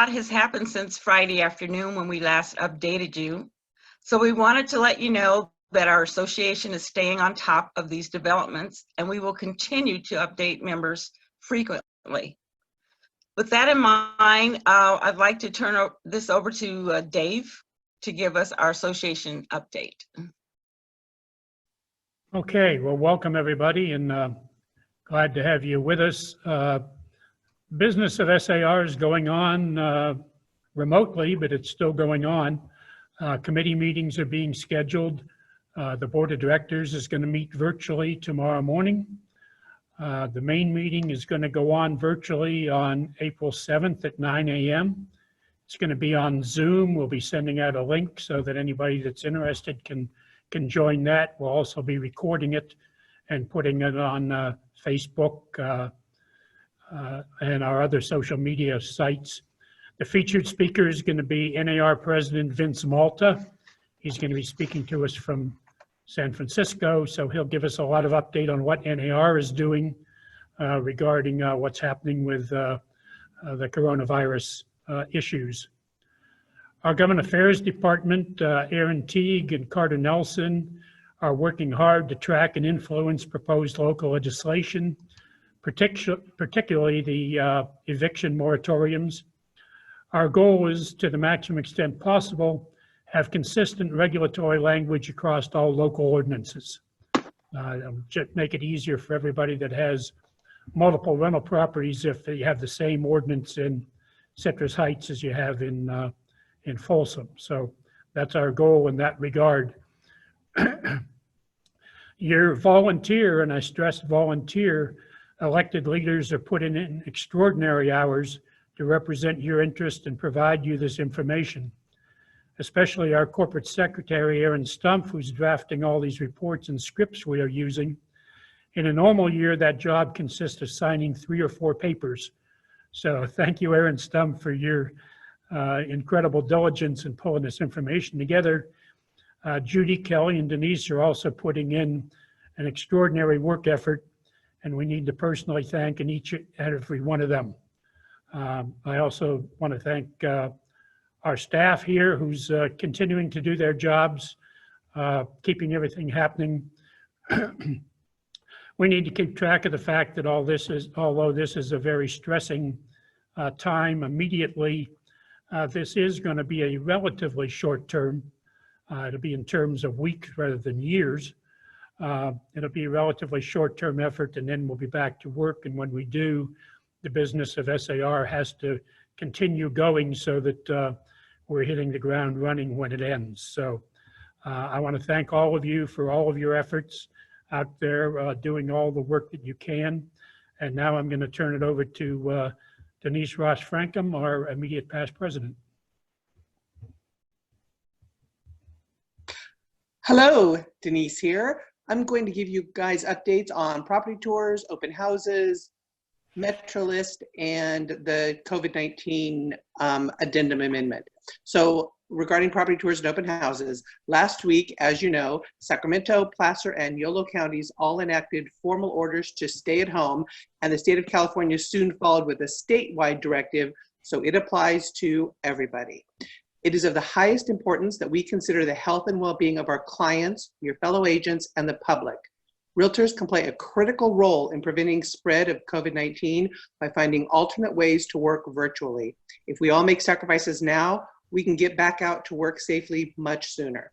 has happened since Friday afternoon when we last updated you. So we wanted to let you know that our association is staying on top of these developments, and we will continue to update members frequently. With that in mind, I'd like to turn this over to Dave to give us our association update. Okay, well, welcome everybody, and glad to have you with us. Business of SAR is going on remotely, but it's still going on. Committee meetings are being scheduled. The board of directors is going to meet virtually tomorrow morning. The main meeting is going to go on virtually on April 7th at 9 a.m. It's going to be on Zoom. We'll be sending out a link so that anybody that's interested can join that. We'll also be recording it and putting it on Facebook and our other social media sites. The featured speaker is going to be NAR President Vince Malta. He's going to be speaking to us from San Francisco, so he'll give us a lot of update on what NAR is doing regarding what's happening with the coronavirus issues. Our Government Affairs Department, Erin Teague and Carter Nelson, are working hard to track and influence proposed local legislation, particularly the eviction moratoriums. Our goal is, to the maximum extent possible, have consistent regulatory language across all local ordinances. Just make it easier for everybody that has multiple rental properties if you have the same ordinance in Citrus Heights as you have in Folsom. So that's our goal in that regard. Your volunteer, and I stress volunteer, elected leaders are putting in extraordinary hours to represent your interest and provide you this information, especially our corporate secretary, Erin Stumpf, who's drafting all these reports and scripts we are using. In a normal year, that job consists of signing 3 or 4 papers. So thank you, Erin Stumpf, for your incredible diligence in pulling this information together. Judy, Kellie, and Deniece are also putting in an extraordinary work effort, and we need to personally thank each and every one of them. I also want to thank our staff here who's continuing to do their jobs, keeping everything happening. We need to keep track of the fact that although this is a very stressing time immediately, this is going to be a relatively short term. It'll be in terms of weeks rather than years. It'll be a relatively short term effort, and then we'll be back to work. And when we do, the business of SAR has to continue going so that we're hitting the ground running when it ends. So I want to thank all of you for all of your efforts out there doing all the work that you can. And now I'm going to turn it over to Deniece Ross-Frankham, our immediate past president. Hello, Deniece here. I'm going to give you guys updates on property tours, open houses, MetroList, and the COVID-19 addendum amendment. So regarding property tours and open houses, last week, as you know, Sacramento, Placer, and Yolo counties all enacted formal orders to stay at home, and the state of California soon followed with a statewide directive, so it applies to everybody. It is of the highest importance that we consider the health and well-being of our clients, your fellow agents, and the public. Realtors can play a critical role in preventing spread of COVID-19 by finding alternate ways to work virtually. If we all make sacrifices now, we can get back out to work safely much sooner.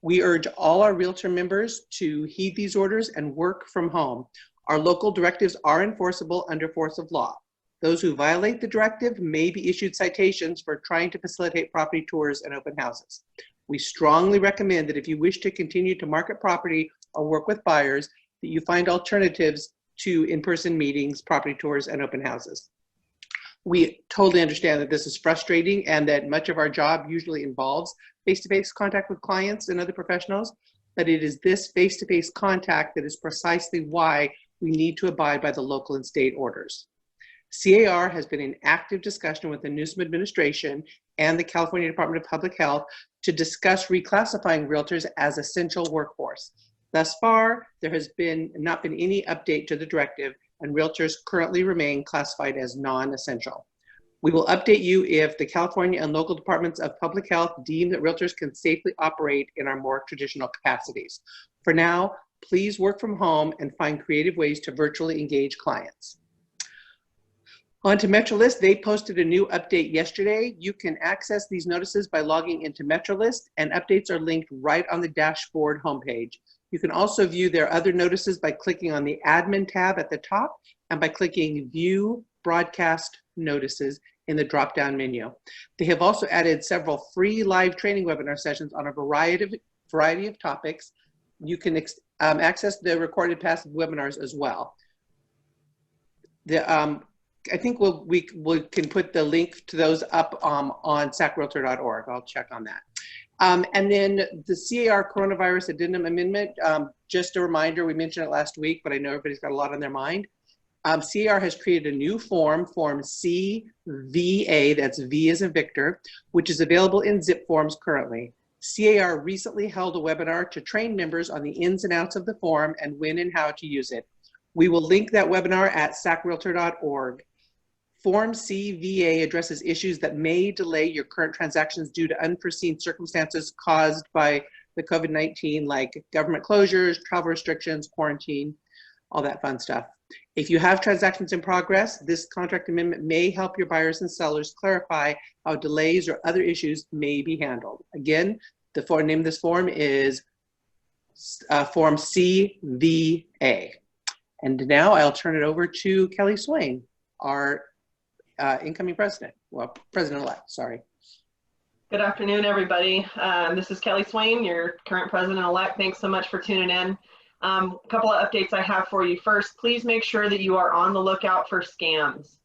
We urge all our realtor members to heed these orders and work from home. Our local directives are enforceable under force of law. Those who violate the directive may be issued citations for trying to facilitate property tours and open houses. We strongly recommend that if you wish to continue to market property or work with buyers, that you find alternatives to in-person meetings, property tours, and open houses. We totally understand that this is frustrating and that much of our job usually involves face-to-face contact with clients and other professionals, but it is this face-to-face contact that is precisely why we need to abide by the local and state orders. CAR has been in active discussion with the Newsom administration and the California Department of Public Health to discuss reclassifying realtors as essential workforce. Thus far, there has not been any update to the directive, and realtors currently remain classified as non-essential. We will update you if the California and local departments of public health deem that realtors can safely operate in our more traditional capacities. For now, please work from home and find creative ways to virtually engage clients. On to MetroList, they posted a new update yesterday. You can access these notices by logging into MetroList, and updates are linked right on the dashboard homepage. You can also view their other notices by clicking on the admin tab at the top and by clicking View Broadcast Notices in the drop-down menu. They have also added several free live training webinar sessions on a variety of topics. You can access the recorded past webinars as well. I think we can put the link to those up on sacrealtor.org. I'll check on that. And then the CAR coronavirus addendum amendment, just a reminder, we mentioned it last week, but I know everybody's got a lot on their mind. CAR has created a new form, Form CVA, that's V as in Victor, which is available in zip forms currently. CAR recently held a webinar to train members on the ins and outs of the form and when and how to use it. We will link that webinar at sacrealtor.org. Form CVA addresses issues that may delay your current transactions due to unforeseen circumstances caused by the COVID-19, like government closures, travel restrictions, quarantine, all that fun stuff. If you have transactions in progress, this contract amendment may help your buyers and sellers clarify how delays or other issues may be handled. Again, the name of this form is Form CVA. And now I'll turn it over to Kellie Swayne, our incoming president, well, president-elect, sorry. Good afternoon, everybody. This is Kellie Swayne, your current president-elect. Thanks so much for tuning in. A couple of updates I have for you. First, please make sure that you are on the lookout for scams.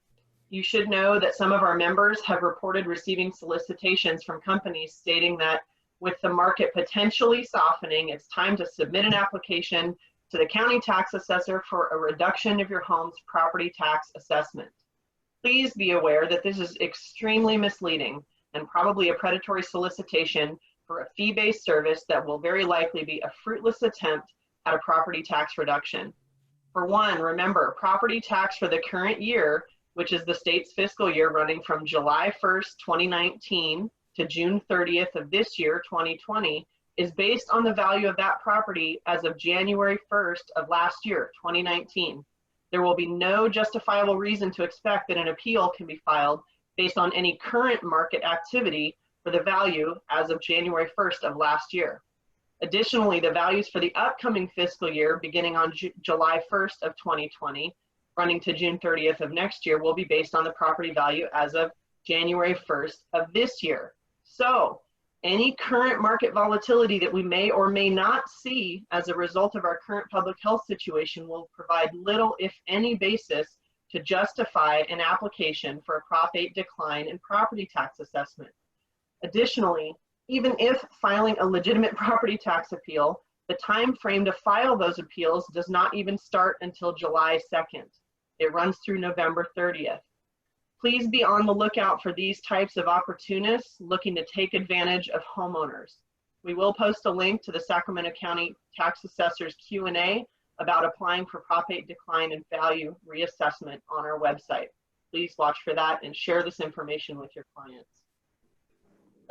You should know that some of our members have reported receiving solicitations from companies stating that with the market potentially softening, it's time to submit an application to the county tax assessor for a reduction of your home's property tax assessment. Please be aware that this is extremely misleading and probably a predatory solicitation for a fee-based service that will very likely be a fruitless attempt at a property tax reduction. For one, remember, property tax for the current year, which is the state's fiscal year running from July 1st, 2019 to June 30th of this year, 2020, is based on the value of that property as of January 1st of last year, 2019. There will be no justifiable reason to expect that an appeal can be filed based on any current market activity for the value as of January 1st of last year. Additionally, the values for the upcoming fiscal year beginning on July 1st of 2020, running to June 30th of next year, will be based on the property value as of January 1st of this year. So, any current market volatility that we may or may not see as a result of our current public health situation will provide little, if any, basis to justify an application for a Prop 8 decline in property tax assessment. Additionally, even if filing a legitimate property tax appeal, the time frame to file those appeals does not even start until July 2nd. It runs through November 30th. Please be on the lookout for these types of opportunists looking to take advantage of homeowners. We will post a link to the Sacramento County Tax Assessor's Q&A about applying for Prop 8 decline in value reassessment on our website. Please watch for that and share this information with your clients.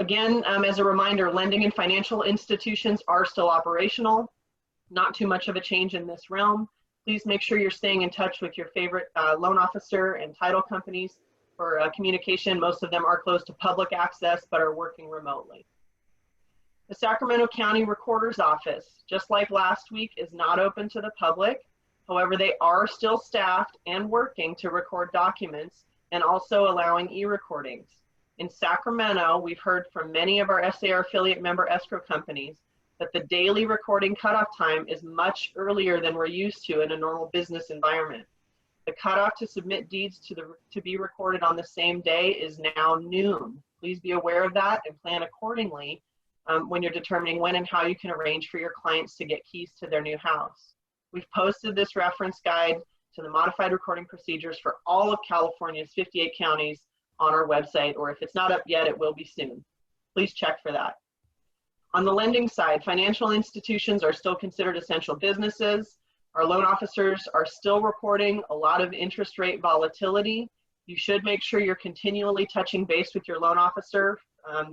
Again, as a reminder, lending and financial institutions are still operational. Not too much of a change in this realm. Please make sure you're staying in touch with your favorite loan officer and title companies for communication. Most of them are closed to public access but are working remotely. The Sacramento County Recorder's Office, just like last week, is not open to the public. However, they are still staffed and working to record documents and also allowing e-recordings. In Sacramento, we've heard from many of our SAR affiliate member escrow companies that the daily recording cutoff time is much earlier than we're used to in a normal business environment. The cutoff to submit deeds to be recorded on the same day is now noon. Please be aware of that and plan accordingly when you're determining when and how you can arrange for your clients to get keys to their new house. We've posted this reference guide to the modified recording procedures for all of California's 58 counties on our website, or if it's not up yet, it will be soon. Please check for that. On the lending side, financial institutions are still considered essential businesses. Our loan officers are still reporting a lot of interest rate volatility, You should make sure you're continually touching base with your loan officer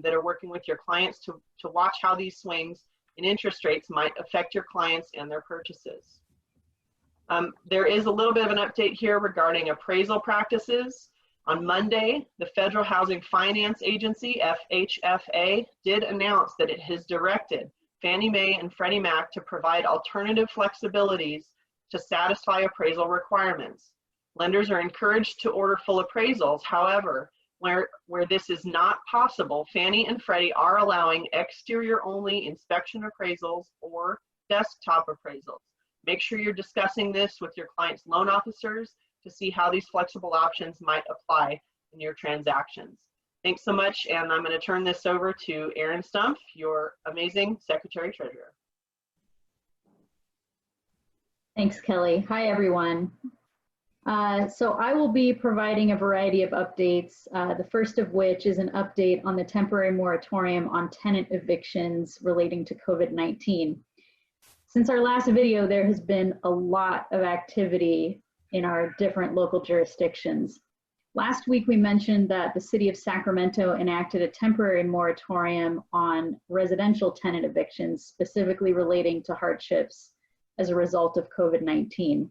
that are working with your clients to watch how these swings in interest rates might affect your clients and their purchases. There is a little bit of an update here regarding appraisal practices. On Monday, the Federal Housing Finance Agency, FHFA, did announce that it has directed Fannie Mae and Freddie Mac to provide alternative flexibilities to satisfy appraisal requirements. Lenders are encouraged to order full appraisals. However, where this is not possible, Fannie and Freddie are allowing exterior-only inspection appraisals or desktop appraisals. Make sure you're discussing this with your client's loan officers to see how these flexible options might apply in your transactions. Thanks so much, and I'm going to turn this over to Erin Stumpf, your amazing Secretary Treasurer. Thanks, Kelly. Hi, everyone. So I will be providing a variety of updates, the first of which is an update on the temporary moratorium on tenant evictions relating to COVID-19. Since our last video, there has been a lot of activity in our different local jurisdictions. Last week, we mentioned that the city of Sacramento enacted a temporary moratorium on residential tenant evictions, specifically relating to hardships as a result of COVID-19.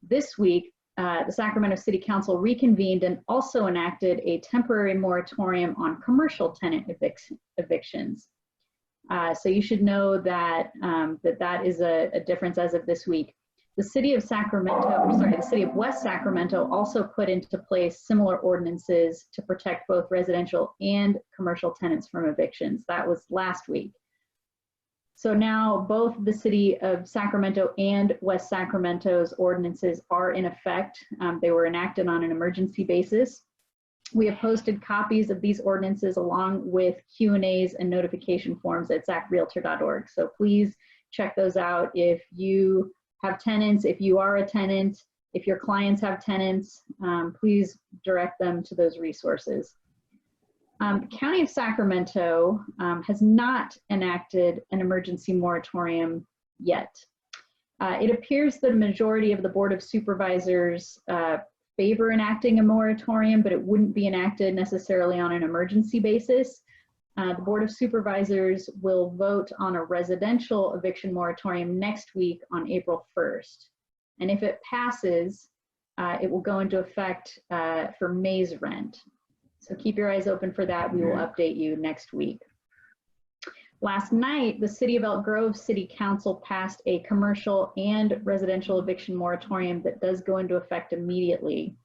This week, the Sacramento City Council reconvened and also enacted a temporary moratorium on commercial tenant evictions. So you should know that that is a difference as of this week. The city of the city of West Sacramento also put into place similar ordinances to protect both residential and commercial tenants from evictions. That was last week. So now both the city of Sacramento and West Sacramento's ordinances are in effect. They were enacted on an emergency basis. We have posted copies of these ordinances along with Q&As and notification forms at zacrealtor.org. So please check those out if you have tenants, if you are a tenant, if your clients have tenants, please direct them to those resources. The County of Sacramento has not enacted an emergency moratorium yet. It appears that a majority of the Board of Supervisors favor enacting a moratorium, but it wouldn't be enacted necessarily on an emergency basis. The Board of Supervisors will vote on a residential eviction moratorium next week on April 1st. And if it passes, it will go into effect for May's rent. So keep your eyes open for that. We will update you next week. Last night, the City of Elk Grove City Council passed a commercial and residential eviction moratorium that does go into effect immediately.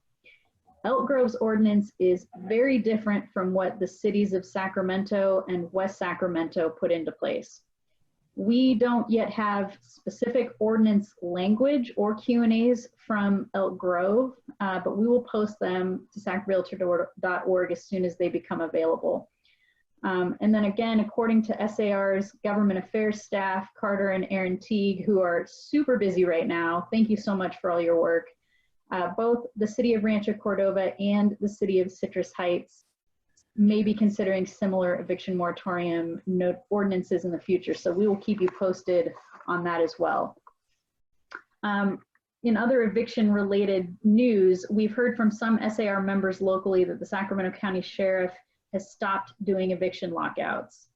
Elk Grove's ordinance is very different from what the cities of Sacramento and West Sacramento put into place. We don't yet have specific ordinance language or Q&As from Elk Grove, but we will post them to zacrealtor.org as soon as they become available. And then again, according to SAR's government affairs staff, Carter and Erin Teague, who are super busy right now, thank you so much for all your work. Both the city of Rancho Cordova and the city of Citrus Heights may be considering similar eviction moratorium ordinances in the future. So we will keep you posted on that as well. In other eviction related news, we've heard from some SAR members locally that the Sacramento County Sheriff has stopped doing eviction lockouts.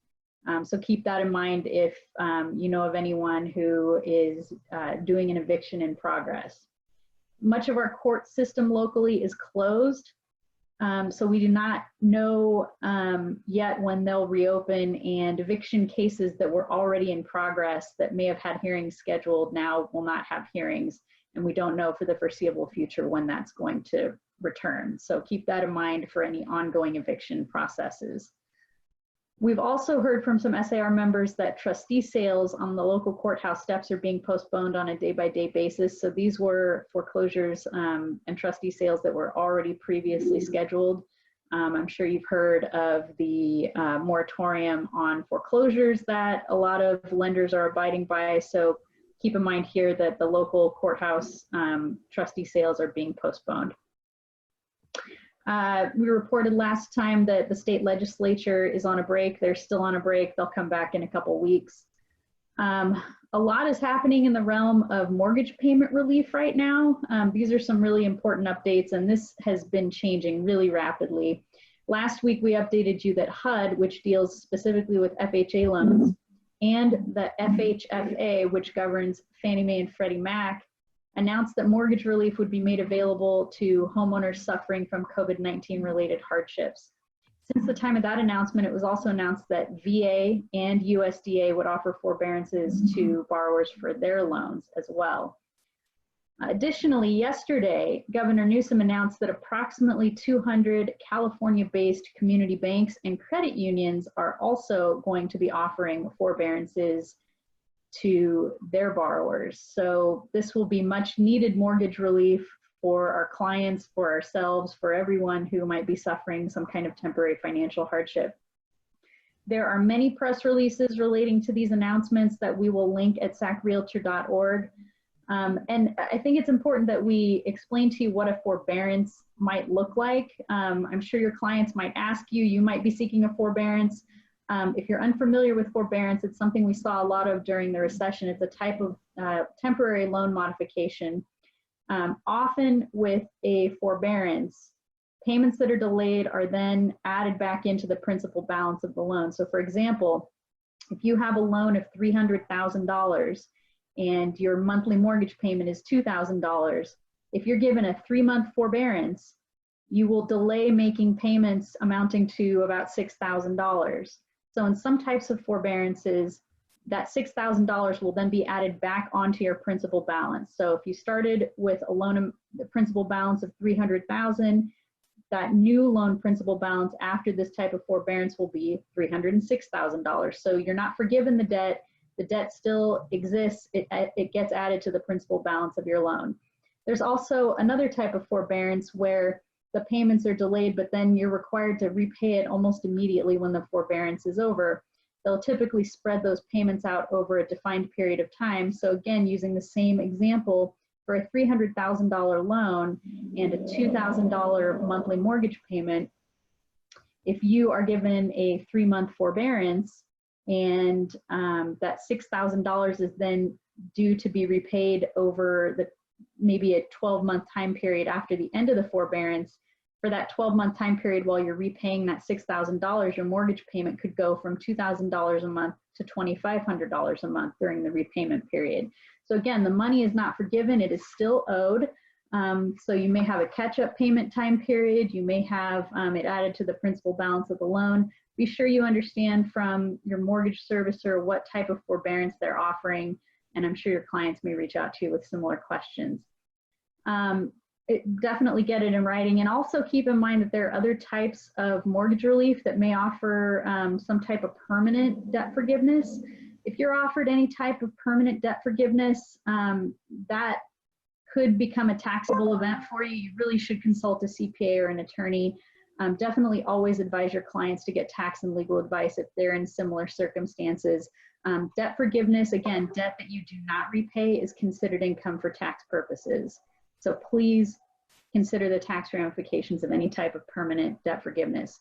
So keep that in mind if you know of anyone who is doing an eviction in progress. Much of our court system locally is closed, so we do not know yet when they'll reopen, and eviction cases that were already in progress that may have had hearings scheduled now will not have hearings, and we don't know for the foreseeable future when that's going to return. So keep that in mind for any ongoing eviction processes. We've also heard from some SAR members that trustee sales on the local courthouse steps are being postponed on a day-by-day basis. So these were foreclosures and trustee sales that were already previously scheduled. I'm sure you've heard of the moratorium on foreclosures that a lot of lenders are abiding by. So keep in mind here that the local courthouse trustee sales are being postponed. We reported last time that the state legislature is on a break. They're still on a break. They'll come back in a couple weeks. A lot is happening in the realm of mortgage payment relief right now. These are some really important updates, and this has been changing really rapidly. Last week, we updated you that HUD, which deals specifically with FHA loans, and the FHFA, which governs Fannie Mae and Freddie Mac, announced that mortgage relief would be made available to homeowners suffering from COVID-19 related hardships. Since the time of that announcement, it was also announced that VA and USDA would offer forbearances to borrowers for their loans as well. Additionally, yesterday, Governor Newsom announced that approximately 200 California-based community banks and credit unions are also going to be offering forbearances to their borrowers. So this will be much needed mortgage relief for our clients, for ourselves, for everyone who might be suffering some kind of temporary financial hardship. There are many press releases relating to these announcements that we will link at sacrealtor.org. And I think it's important that we explain to you what a forbearance might look like. I'm sure your clients might ask you, you might be seeking a forbearance. If you're unfamiliar with forbearance, it's something we saw a lot of during the recession. It's a type of temporary loan modification. Often with a forbearance, payments that are delayed are then added back into the principal balance of the loan. So for example, if you have a loan of $300,000 and your monthly mortgage payment is $2,000, if you're given a 3-month forbearance, you will delay making payments amounting to about $6,000. So in some types of forbearances, that $6,000 will then be added back onto your principal balance. So if you started with a loan, the principal balance of $300,000, that new loan principal balance after this type of forbearance will be $306,000. So you're not forgiven the debt still exists, it gets added to the principal balance of your loan. There's also another type of forbearance where the payments are delayed, but then you're required to repay it almost immediately when the forbearance is over. They'll typically spread those payments out over a defined period of time. So again, using the same example, for a $300,000 loan and a $2,000 monthly mortgage payment, if you are given a 3-month forbearance and that $6,000 is then due to be repaid over maybe a 12-month time period after the end of the forbearance, for that 12-month time period while you're repaying that $6,000, your mortgage payment could go from $2,000 a month to $2,500 a month during the repayment period. So again, the money is not forgiven, it is still owed. So you may have a catch-up payment time period, you may have it added to the principal balance of the loan. Be sure you understand from your mortgage servicer what type of forbearance they're offering, and I'm sure your clients may reach out to you with similar questions. Definitely get it in writing, and also keep in mind that there are other types of mortgage relief that may offer some type of permanent debt forgiveness. If you're offered any type of permanent debt forgiveness, that could become a taxable event for you. You really should consult a CPA or an attorney. Definitely always advise your clients to get tax and legal advice if they're in similar circumstances. Debt forgiveness, again, debt that you do not repay is considered income for tax purposes. So please consider the tax ramifications of any type of permanent debt forgiveness.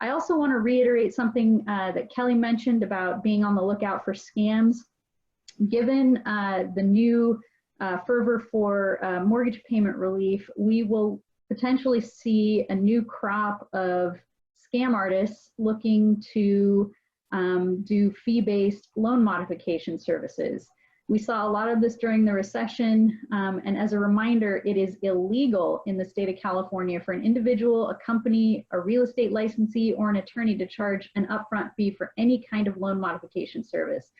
I also want to reiterate something that Kelly mentioned about being on the lookout for scams. Given the new fervor for mortgage payment relief, we will potentially see a new crop of scam artists looking to do fee-based loan modification services. We saw a lot of this during the recession, and as a reminder, it is illegal in the state of California for an individual, a company, a real estate licensee, or an attorney to charge an upfront fee for any kind of loan modification service.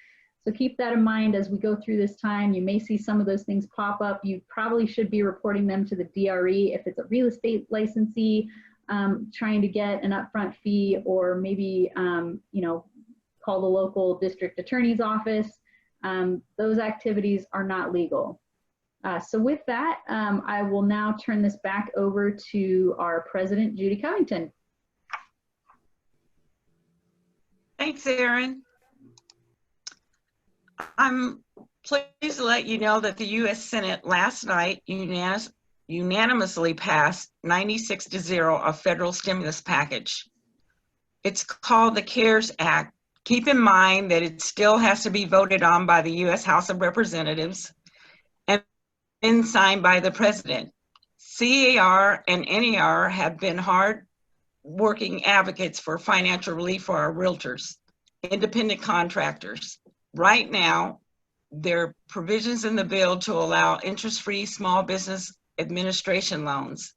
So keep that in mind as we go through this time. You may see some of those things pop up. You probably should be reporting them to the DRE if it's a real estate licensee trying to get an upfront fee, or maybe call the local district attorney's office. Those activities are not legal. So with that, I will now turn this back over to our president, Judy Covington. Thanks, Erin. I'm pleased to let you know that the U.S. Senate last night unanimously passed 96-0 a federal stimulus package. It's called the CARES Act Keep in mind that it still has to be voted on by the U.S. House of Representatives and then signed by the President. CAR and NAR have been hard-working advocates for financial relief for our realtors, independent contractors. Right now, there are provisions in the bill to allow interest-free small business administration loans.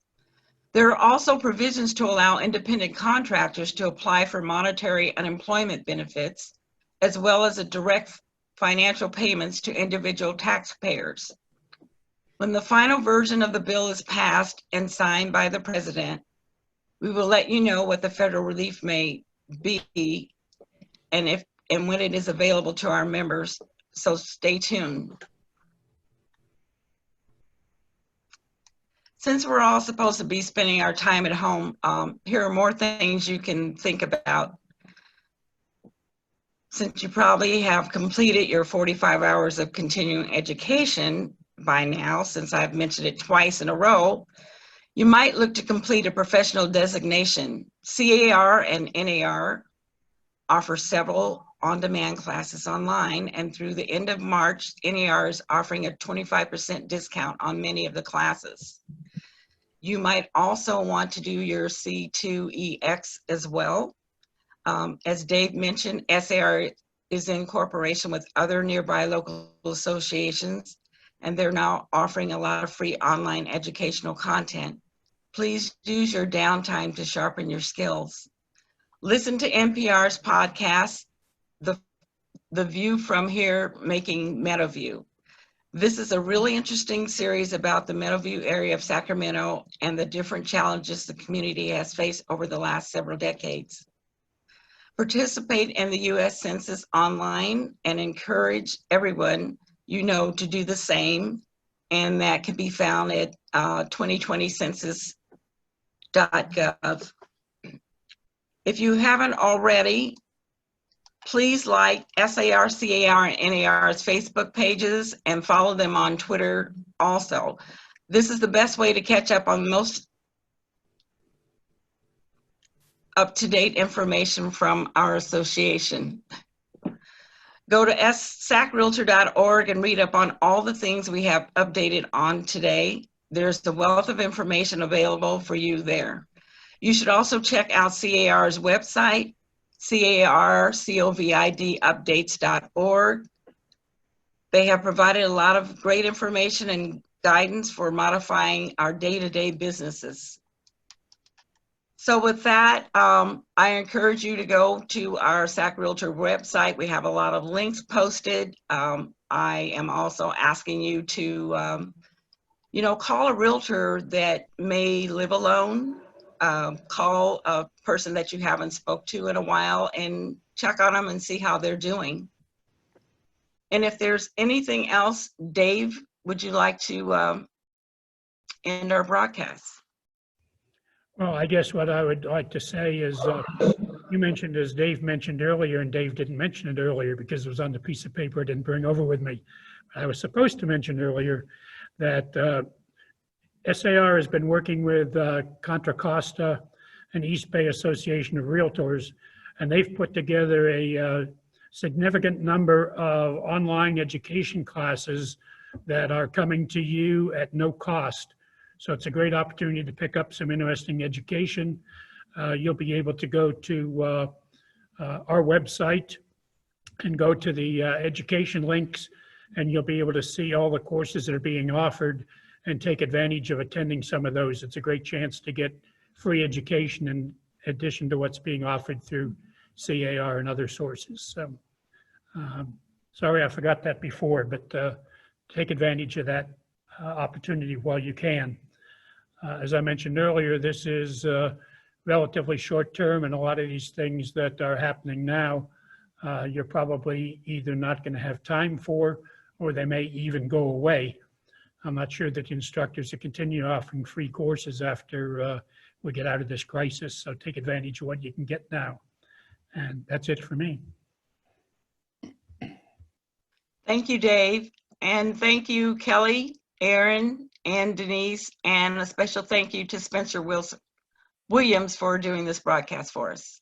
There are also provisions to allow independent contractors to apply for monetary unemployment benefits, as well as a direct financial payments to individual taxpayers. When the final version of the bill is passed and signed by the President, we will let you know what the federal relief may be and when it is available to our members, so stay tuned. Since we're all supposed to be spending our time at home, here are more things you can think about. Since you probably have completed your 45 hours of continuing education by now, since I've mentioned it twice in a row, you might look to complete a professional designation. CAR and NAR offer several on-demand classes online, and through the end of March, NAR is offering a 25% discount on many of the classes. You might also want to do your C2EX as well. As Dave mentioned, SAR is in cooperation with other nearby local associations, and they're now offering a lot of free online educational content. Please use your downtime to sharpen your skills. Listen to NPR's podcast, The View from Here, Making Meadowview. This is a really interesting series about the Meadowview area of Sacramento and the different challenges the community has faced over the last several decades. Participate in the U.S. Census online and encourage everyone you know to do the same, and that can be found at 2020census.gov. If you haven't already, please like SAR, CAR, and NAR's Facebook pages and follow them on Twitter also. This is the best way to catch up on most up-to-date information from our association. Go to sacrealtor.org and read up on all the things we have updated on today. There's a wealth of information available for you there. You should also check out CAR's website, carcovidupdates.org. They have provided a lot of great information and guidance for modifying our day-to-day businesses. So with that, I encourage you to go to our SAC Realtor website. We have a lot of links posted. I am also asking you to, call a realtor that may live alone. Call a person that you haven't spoke to in a while and check on them and see how they're doing. And if there's anything else, Dave, would you like to end our broadcast? Well, I guess what I would like to say is, you mentioned, as Dave mentioned earlier, and Dave didn't mention it earlier because it was on the piece of paper I didn't bring over with me. I was supposed to mention earlier that SAR has been working with Contra Costa and East Bay Association of Realtors, and they've put together a significant number of online education classes that are coming to you at no cost. So it's a great opportunity to pick up some interesting education. You'll be able to go to our website and go to the education links, and you'll be able to see all the courses that are being offered and take advantage of attending some of those. It's a great chance to get free education in addition to what's being offered through CAR and other sources. So, sorry I forgot that before, but take advantage of that opportunity while you can. As I mentioned earlier, this is relatively short term, and a lot of these things that are happening now, you're probably either not going to have time for, or they may even go away. I'm not sure that the instructors will continue offering free courses after we get out of this crisis, so take advantage of what you can get now. And that's it for me. Thank you, Dave. And thank you, Kelly, Erin, and Deniece, and a special thank you to Spencer Williams for doing this broadcast for us.